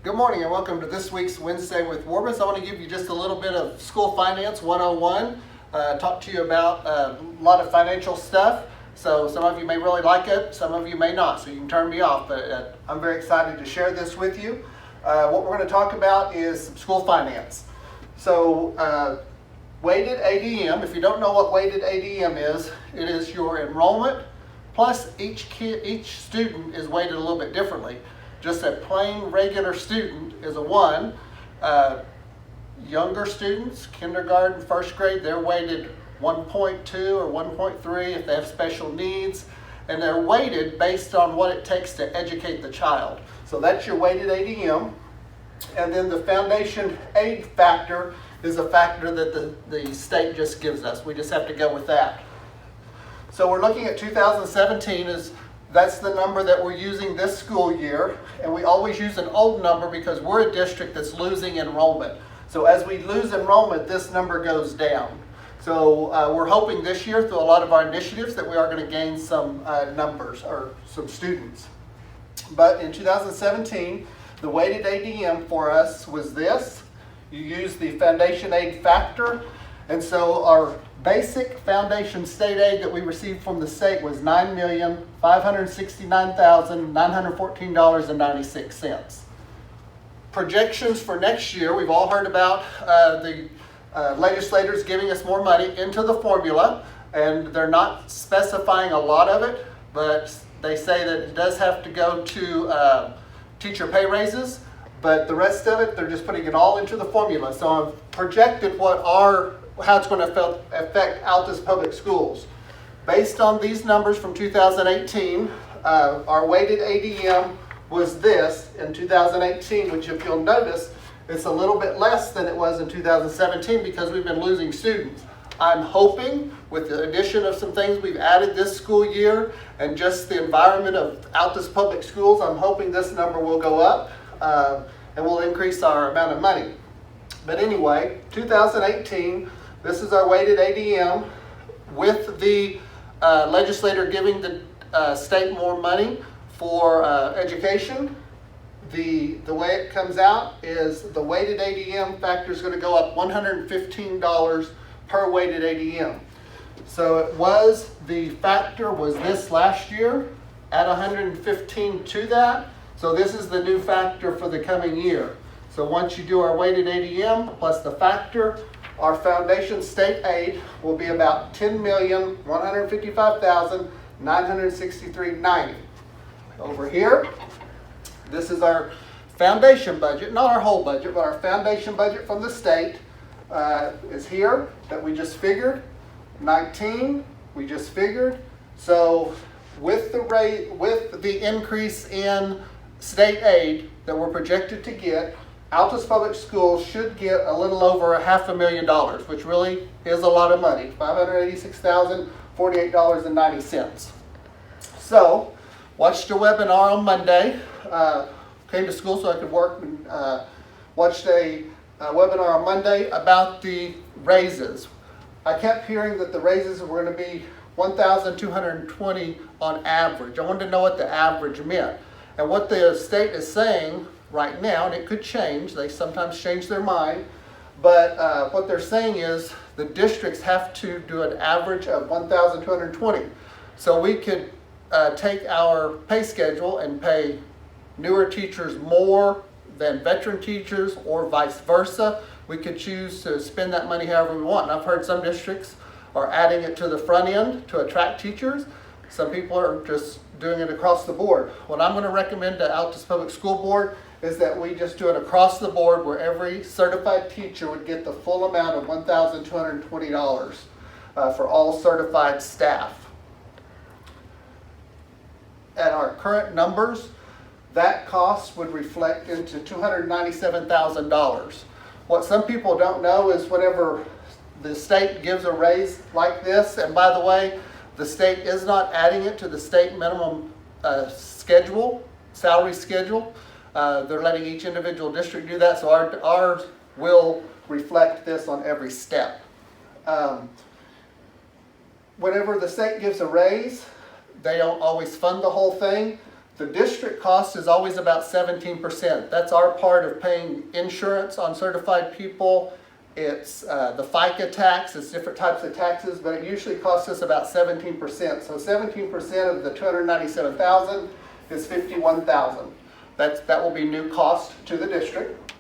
Good morning and welcome to this week's Wednesday with Warbus. I want to give you just a little bit of School Finance 101, talk to you about a lot of financial stuff. So some of you may really like it, some of you may not, so you can turn me off, but I'm very excited to share this with you. What we're going to talk about is school finance. So weighted ADM, if you don't know what weighted ADM is, it is your enrollment plus each student is weighted a little bit differently. Just a plain regular student is a 1. Younger students, kindergarten, first grade, they're weighted 1.2 or 1.3 if they have special needs. And they're weighted based on what it takes to educate the child. So that's your weighted ADM. And then the foundation aid factor is a factor that the state just gives us. We just have to go with that. So we're looking at 2017 that's the number that we're using this school year, and we always use an old number because we're a district that's losing enrollment. So as we lose enrollment, this number goes down. So we're hoping this year through a lot of our initiatives that we are going to gain some numbers or some students. But in 2017, the weighted ADM for us was this. You use the foundation aid factor, and so our basic foundation state aid that we received from the state was $9,569,914.96. Projections for next year, we've all heard about the legislators giving us more money into the formula, and they're not specifying a lot of it, but they say that it does have to go to teacher pay raises, but the rest of it, they're just putting it all into the formula. So I've projected how it's going to affect Altus Public Schools. Based on these numbers from 2018, our weighted ADM was this in 2018, which if you'll notice, it's a little bit less than it was in 2017 because we've been losing students. I'm hoping with the addition of some things we've added this school year and just the environment of Altus Public Schools, I'm hoping this number will go up and will increase our amount of money. But anyway, 2018, this is our weighted ADM with the legislator giving the state more money for education. The way it comes out is the weighted ADM factor is going to go up $115 per weighted ADM. So the factor was this last year, add 115 to that. So this is the new factor for the coming year. So once you do our weighted ADM plus the factor, our foundation state aid will be about $10,155,963.90. Over here, this is our foundation budget, not our whole budget, but our foundation budget from the state is here that we just figured. 19, we just figured. So with the increase in state aid that we're projected to get, Altus Public Schools should get a little over $500,000, which really is a lot of money, $586,048.90. So, watched a webinar on Monday, came to school so I could work, and watched a webinar on Monday about the raises. I kept hearing that the raises were going to be $1,220 on average. I wanted to know what the average meant. And what the state is saying right now, and it could change, they sometimes change their mind, but what they're saying is the districts have to do an average of 1,220. So we could take our pay schedule and pay newer teachers more than veteran teachers or vice versa. We could choose to spend that money however we want. And I've heard some districts are adding it to the front end to attract teachers. Some people are just doing it across the board. What I'm going to recommend to Altus Public School Board is that we just do it across the board where every certified teacher would get the full amount of $1,220 for all certified staff. At our current numbers, that cost would reflect into $297,000. What some people don't know is whenever the state gives a raise like this, and by the way, the state is not adding it to the state minimum salary schedule. They're letting each individual district do that, so ours will reflect this on every step. Whenever the state gives a raise, they don't always fund the whole thing. The district cost is always about 17%. That's our part of paying insurance on certified people. It's the FICA tax, it's different types of taxes, but it usually costs us about 17%. So 17% of the $297,000 is $51,000. That will be new cost to the district.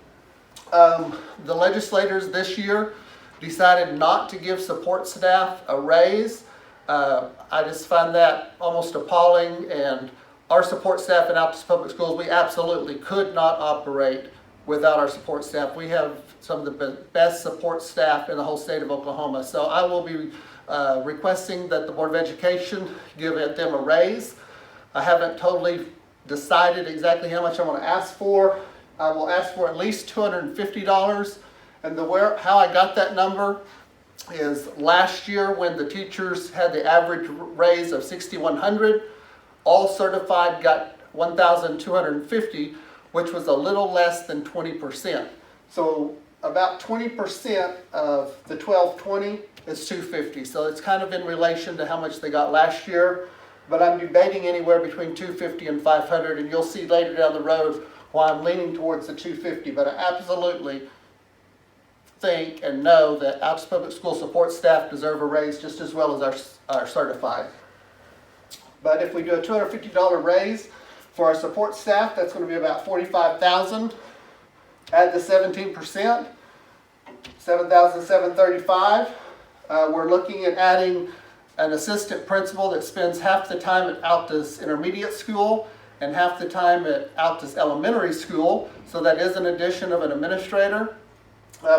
The legislators this year decided not to give support staff a raise. I just find that almost appalling, and our support staff in Altus Public Schools, we absolutely could not operate without our support staff. We have some of the best support staff in the whole state of Oklahoma. So I will be requesting that the Board of Education give them a raise. I haven't totally decided exactly how much I'm going to ask for. I will ask for at least $250. And how I got that number is last year when the teachers had the average raise of $6,100, all certified got $1,250, which was a little less than 20%. So about 20% of the $1,220 is $250. So it's kind of in relation to how much they got last year. But I'm debating anywhere between $250 and $500, and you'll see later down the road why I'm leaning towards the $250. But I absolutely think and know that Altus Public School support staff deserve a raise just as well as our certified. But if we do a $250 raise for our support staff, that's going to be about $45,000. Add the 17%, $7,735. We're looking at adding an assistant principal that spends half the time at Altus Intermediate School and half the time at Altus Elementary School. So that is an addition of an administrator.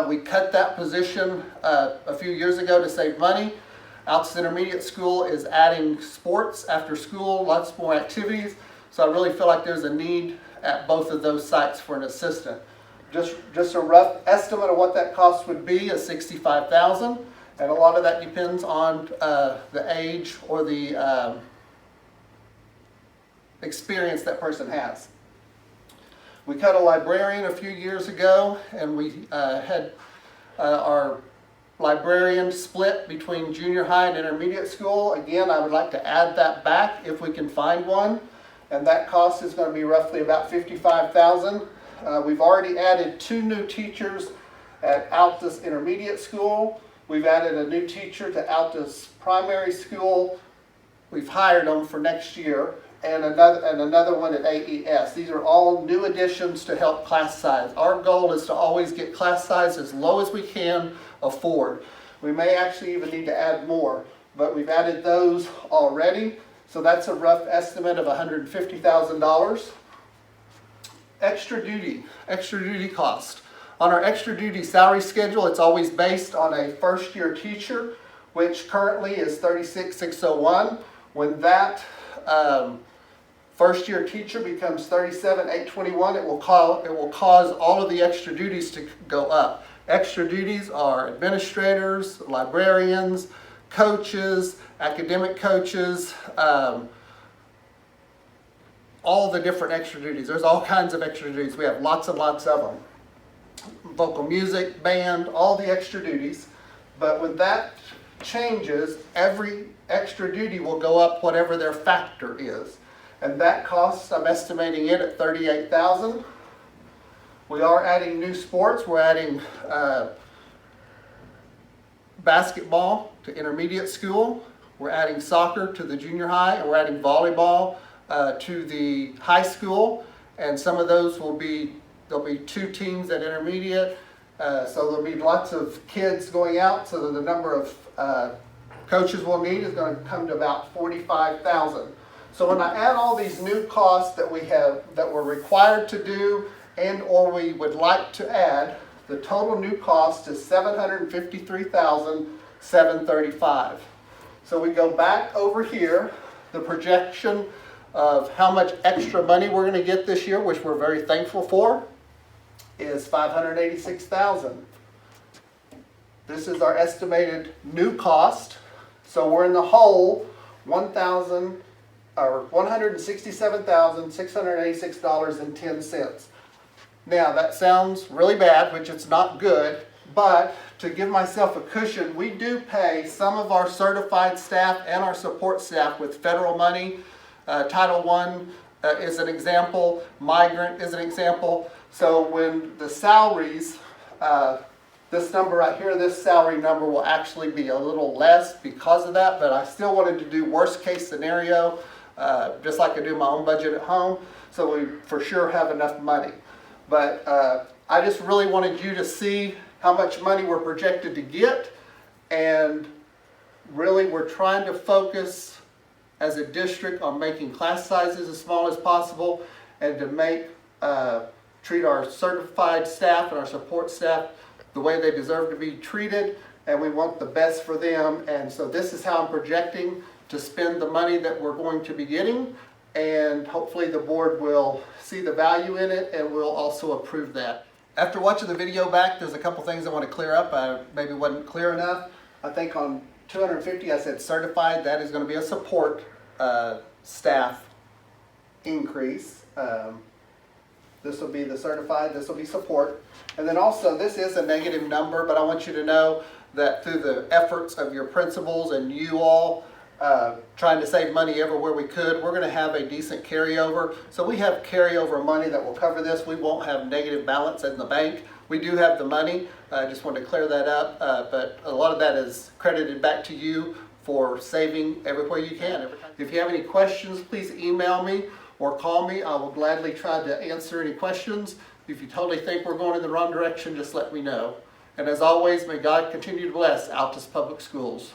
We cut that position a few years ago to save money. Altus Intermediate School is adding sports after school, lots more activities. So I really feel like there's a need at both of those sites for an assistant. Just a rough estimate of what that cost would be is $65,000, and a lot of that depends on the age or the experience that person has. We cut a librarian a few years ago, and we had our librarian split between junior high and intermediate school. Again, I would like to add that back if we can find one, and that cost is going to be roughly about $55,000. We've already added 2 new teachers at Altus Intermediate School. We've added a new teacher to Altus Primary School. We've hired them for next year, and another one at AES. These are all new additions to help class size. Our goal is to always get class size as low as we can afford. We may actually even need to add more, but we've added those already. So that's a rough estimate of $150,000. Extra duty cost. On our extra duty salary schedule, it's always based on a first year teacher, which currently is $36,601. When that first year teacher becomes $37,821, it will cause all of the extra duties to go up. Extra duties are administrators, librarians, coaches, academic coaches, all the different extra duties. There's all kinds of extra duties. We have lots and lots of them. Vocal music, band, all the extra duties. But when that changes, every extra duty will go up whatever their factor is. And that cost, I'm estimating it at $38,000. We are adding new sports. We're adding basketball to intermediate school. We're adding soccer to the junior high, and we're adding volleyball to the high school. And some of those there'll be 2 teams at intermediate. So there'll be lots of kids going out, so that the number of coaches we'll need is going to come to about 45,000. So when I add all these new costs that we're required to do and or we would like to add, the total new cost is $753,735. So we go back over here, the projection of how much extra money we're going to get this year, which we're very thankful for, is $586,000. This is our estimated new cost. So we're in the hole $167,686.10. Now that sounds really bad, which it's not good, but to give myself a cushion, we do pay some of our certified staff and our support staff with federal money, Title I is an example, migrant is an example. So when the salaries, this number right here, this salary number will actually be a little less because of that, but I still wanted to do worst case scenario, just like I do my own budget at home, so we for sure have enough money. But I just really wanted you to see how much money we're projected to get, and really we're trying to focus as a district on making class sizes as small as possible, and to make treat our certified staff and our support staff the way they deserve to be treated, and we want the best for them. And so this is how I'm projecting to spend the money that we're going to be getting, and hopefully the board will see the value in it and will also approve that. After watching the video back, there's a couple things I want to clear up. I maybe wasn't clear enough. I think on 250 I said certified. That is going to be a support staff increase. This will be the certified, this will be support. And then also, this is a negative number, but I want you to know that through the efforts of your principals and you all trying to save money everywhere we could, we're going to have a decent carryover. So we have carryover money that will cover this. We won't have negative balance in the bank. We do have the money. I just wanted to clear that up, but a lot of that is credited back to you for saving everywhere you can. If you have any questions, please email me or call me. I will gladly try to answer any questions. If you totally think we're going in the wrong direction, just let me know. And as always, may God continue to bless Altus Public Schools.